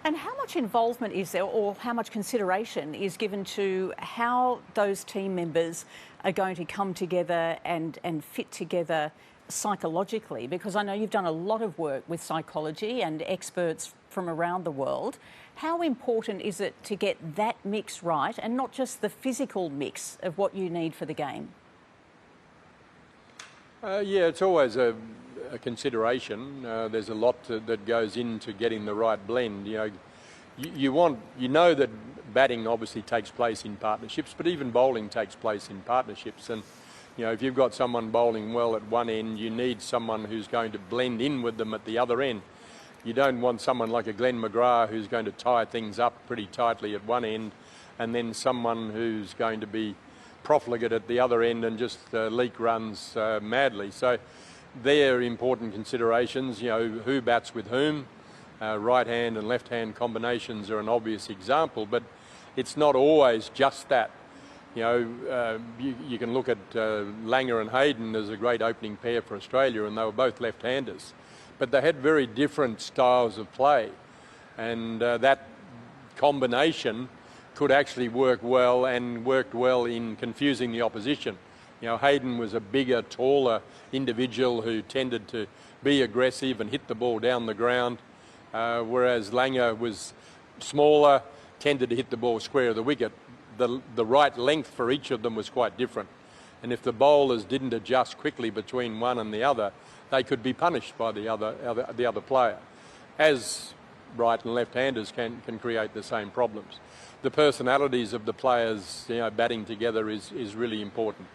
And how much involvement is there, or how much consideration is given to how those team members are going to come together and fit together psychologically? Because I know you've done a lot of work with psychology and experts from around the world. How important is it to get that mix right, and not just the physical mix of what you need for the game? Yeah, it's always a consideration. There's a lot that goes into getting the right blend. You know that batting obviously takes place in partnerships, but even bowling takes place in partnerships. And if you've got someone bowling well at one end, you need someone who's going to blend in with them at the other end. You don't want someone like a Glenn McGrath who's going to tie things up pretty tightly at one end, and then someone who's going to be profligate at the other end and just leak runs madly. So they're important considerations. Who bats with whom. Right hand and left hand combinations are an obvious example, but it's not always just that. You can look at Langer and Hayden as a great opening pair for Australia, and they were both left-handers, but they had very different styles of play, and that combination could actually work well, and worked well in confusing the opposition. Hayden was a bigger, taller individual who tended to be aggressive and hit the ball down the ground, whereas Langer was smaller, tended to hit the ball square of the wicket. The right length for each of them was quite different, and if the bowlers didn't adjust quickly between one and the other, they could be punished by the other player, as right and left-handers can create the same problems. The personalities of the players batting together is really important.